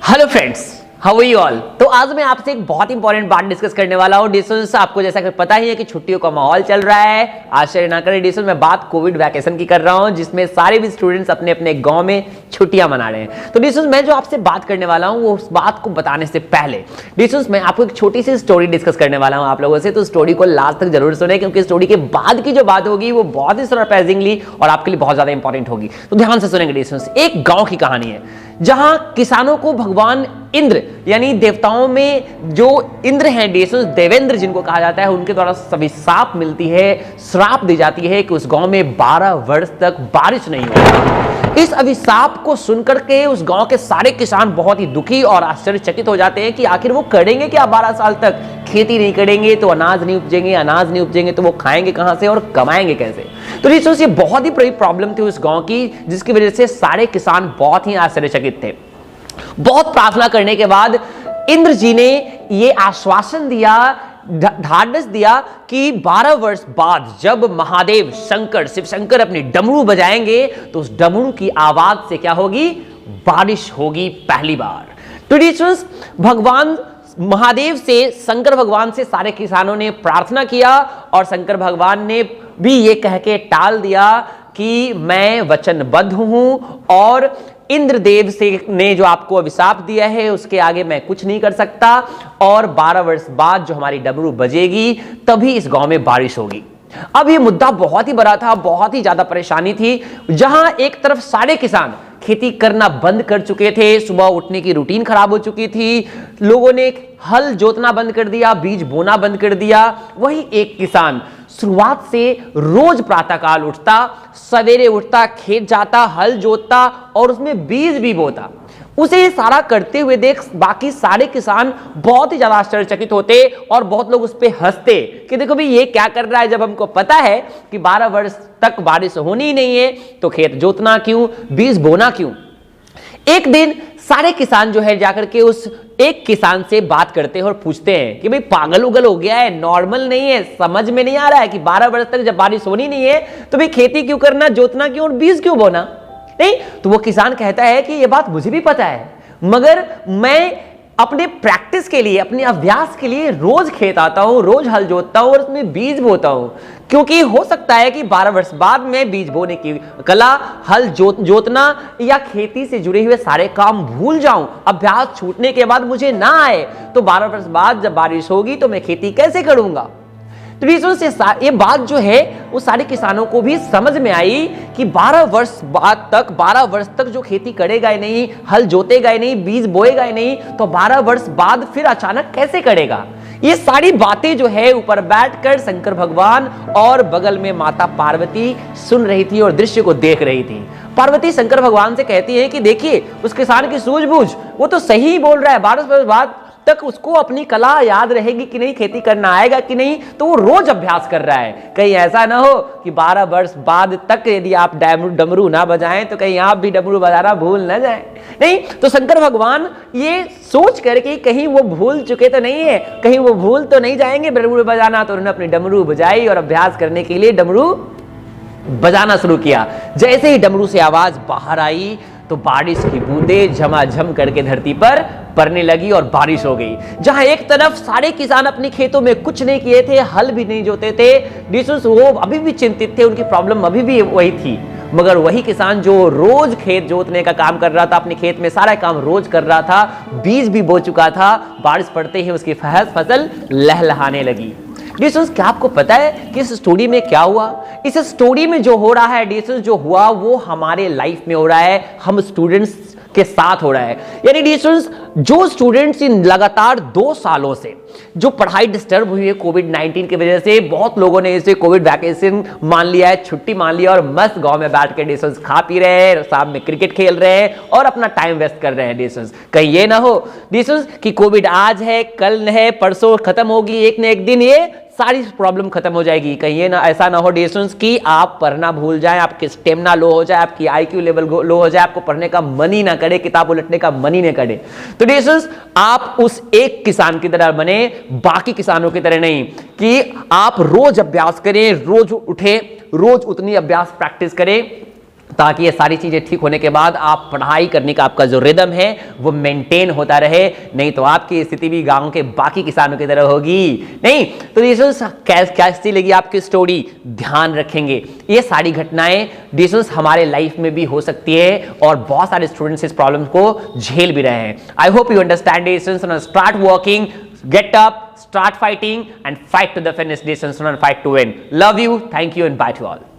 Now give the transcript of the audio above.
Hello friends, how are you all. तो आज मैं आपसे एक बहुत इंपॉर्टेंट बात डिस्कस करने वाला हूं। डिस्टेंस आपको जैसा कि पता ही है कि छुट्टियों का माहौल चल रहा है। आश्चर्य ना करें, डिस्टेंस मैं बात कोविड वैकेशन की कर रहा हूं, जिसमें सारे भी स्टूडेंट्स अपने अपने गांव में छुट्टियां मना रहे हैं। तो डिस्टेंस मैं जो आपसे बात करने वाला हूं वो उस बात को बताने से पहले डिस्टेंस मैं आपको एक छोटी सी स्टोरी डिस्कस करने वाला हूं आप लोगों से। तो स्टोरी को लास्ट तक जरूर सुने, क्योंकि स्टोरी के बाद की जो बात होगी वो बहुत ही सरप्राइजिंगली और आपके लिए बहुत ज्यादा इंपॉर्टेंट होगी। तो ध्यान से सुनेंगे डिस्टेंस। एक गांव की कहानी है जहां किसानों को भगवान इंद्र यानी देवताओं में जो इंद्र हैं, देवेंद्र जिनको कहा जाता है, उनके द्वारा सभी श्राप मिलती है, श्राप दी जाती है कि उस गांव में 12 वर्ष तक बारिश नहीं होगी। इस अभिशाप को सुनकर के उस गांव के सारे किसान बहुत ही दुखी और आश्चर्यचकित हो जाते हैं कि आखिर वो करेंगे क्या। 12 साल तक खेती नहीं करेंगे तो अनाज नहीं उपजेंगे, अनाज नहीं उपजेंगे तो वो खाएंगे कहां से और कमाएंगे कैसे। तो ये बहुत ही बड़ी प्रॉब्लम थी उस गांव की, जिसकी वजह से सारे किसान बहुत ही आश्चर्यचकित थे। बहुत प्रार्थना करने के बाद इंद्र जी ने यह आश्वासन दिया, ढाढ़स दिया कि 12 वर्ष बाद जब महादेव शंकर, शिव शंकर अपनी डमरू बजाएंगे तो उस डमरू की आवाज से क्या होगी, बारिश होगी पहली बार। ट्रेडिशंस भगवान महादेव से, शंकर भगवान से सारे किसानों ने प्रार्थना किया और शंकर भगवान ने भी ये कह के टाल दिया कि मैं वचनबद्ध हूं और इंद्रदेव से ने जो आपको अभिशाप दिया है उसके आगे मैं कुछ नहीं कर सकता, और 12 वर्ष बाद जो हमारी डमरू बजेगी तभी इस गांव में बारिश होगी। अब ये मुद्दा बहुत ही बड़ा था, बहुत ही ज्यादा परेशानी थी। जहां एक तरफ सारे किसान खेती करना बंद कर चुके थे, सुबह उठने की रूटीन खराब हो चुकी थी, लोगों ने हल जोतना बंद कर दिया, बीज बोना बंद कर दिया। वही एक किसान शुरुआत से रोज प्रातःकाल उठता, सवेरे उठता, खेत जाता, हल जोतता और उसमें बीज भी बोता। उसे सारा करते हुए देख बाकी सारे किसान बहुत ही ज्यादा आश्चर्यचकित होते और बहुत लोग उस पर हंसते कि देखो भाई ये क्या कर रहा है, जब हमको पता है कि 12 वर्ष तक बारिश होनी ही नहीं है तो खेत जोतना क्यों, बीज बोना क्यों। एक दिन सारे किसान जो है जाकर के उस एक किसान से बात करते हैं और पूछते हैं कि भाई पागल उगल हो गया है, नॉर्मल नहीं है, समझ में नहीं आ रहा है कि 12 वर्ष तक जब बारिश होनी नहीं है तो भाई खेती क्यों करना, जोतना क्यों और बीज क्यों बोना। नहीं, तो वो किसान कहता है कि ये बात मुझे भी पता है, मगर मैं अपने प्रैक्टिस के लिए, अपने अभ्यास के लिए रोज खेत आता हूं, रोज हल जोतता हूं और उसमें बीज बोता हूं, क्योंकि हो सकता है कि 12 वर्ष बाद में बीज बोने की कला, हल जोतना या खेती से जुड़े हुए सारे काम भूल जाऊं, अभ्यास छूटने के बाद मुझे ना आए, तो 12 वर्ष बाद जब बारिश होगी तो मैं खेती कैसे करूंगा। तो रीजन से ये बात जो है वो सारे किसानों को भी समझ में आई कि 12 वर्ष तक जो खेती करेगा ही नहीं, हल जोतेगा ही नहीं, बीज बोएगा ही नहीं, तो 12 वर्ष बाद फिर अचानक कैसे करेगा। ये सारी बातें जो है ऊपर बैठकर शंकर भगवान और बगल में माता पार्वती सुन रही थी और दृश्य को देख रही थी। पार्वती शंकर भगवान से कहती है कि देखिए उस किसान की सूझबूझ, वो तो सही बोल रहा है, 12 वर्ष बाद तक उसको अपनी कला याद रहेगी कि नहीं, खेती करना आएगा कि नहीं, तो वो रोज अभ्यास कर रहा है। कहीं ऐसा ना हो कि 12 वर्ष बाद तक यदि आप डमरू ना बजाएं तो कहीं आप भी डमरू बजाना भूल ना जाएं। नहीं, तो शंकर भगवान ये सोच करके कहीं वो भूल चुके तो नहीं है, कहीं वो भूल तो नहीं जाएंगे डमरू बजाना, तो उन्होंने अपनी डमरू बजाई और अभ्यास करने के लिए डमरू बजाना शुरू किया। जैसे ही डमरू से आवाज बाहर आई तो बारिश की बूंदें झमाझम करके धरती पर पड़ने लगी और बारिश हो गई। जहां एक तरफ सारे किसान अपने खेतों में कुछ नहीं किए थे, हल भी नहीं जोते थे, वो अभी भी चिंतित थे, उनकी प्रॉब्लम अभी भी वही थी, मगर वही किसान जो रोज खेत जोतने का काम कर रहा था, अपने खेत में सारा काम रोज कर रहा था, बीज भी बो चुका था, बारिश पड़ते ही उसकी फसल लहलहाने लगी। डिस्टेंस, क्या आपको पता है कि इस स्टोरी में क्या हुआ? इस स्टोरी में जो हो रहा है डिस्टेंस, जो हुआ वो हमारे लाइफ में हो रहा है, हम स्टूडेंट्स के साथ हो रहा है। यानी डिस्टेंस, जो स्टूडेंट्स इन लगातार 2 सालों से जो पढ़ाई डिस्टर्ब हुई है कोविड-19 की वजह से, बहुत लोगों ने इसे कोविड वैकेशन मान लिया है, छुट्टी मान लिया और मस्त गांव में बैठ के डिस्टेंस खा पी रहे हैं, साथ में क्रिकेट खेल रहे हैं और अपना टाइम वेस्ट कर रहे हैं। डिस्टेंस, कहीं ये ना हो डिस्टेंस कि कोविड आज है, कल है, परसों खत्म होगी, एक न एक दिन ये सारी प्रॉब्लम खत्म हो जाएगी। कहीं ये ना ऐसा ना हो डिस्टेंस कि आप पढ़ना भूल जाएं, आपकी स्टेमिना लो हो जाए, आपकी आईक्यू लेवल लो हो जाए, आपको पढ़ने का मन ही ना करे, किताब उलटने का मन ही ना करे। तो डिस्टेंस, आप उस एक किसान की तरह बने, बाकी किसानों की तरह नहीं कि आप रोज अभ्यास करें, रोज उठे, रोज उतनी अभ्यास प्रैक्टिस करें ताकि ये सारी चीजें ठीक होने के बाद आप पढ़ाई करने का आपका जो रिदम है वो मेंटेन होता रहे, नहीं तो आपकी स्थिति भी गांव के बाकी किसानों की तरह होगी नहीं। तो डिजिटल्स कैसी लगी आपकी स्टोरी, ध्यान रखेंगे ये सारी घटनाएं डिजिटल्स हमारे लाइफ में भी हो सकती है और बहुत सारे स्टूडेंट्स इस प्रॉब्लम को झेल भी रहे हैं। I hope you understand digitals, start working, get up, start fighting and fight to the finish. Decisions, not fight to win. Love you, thank you and bye to all.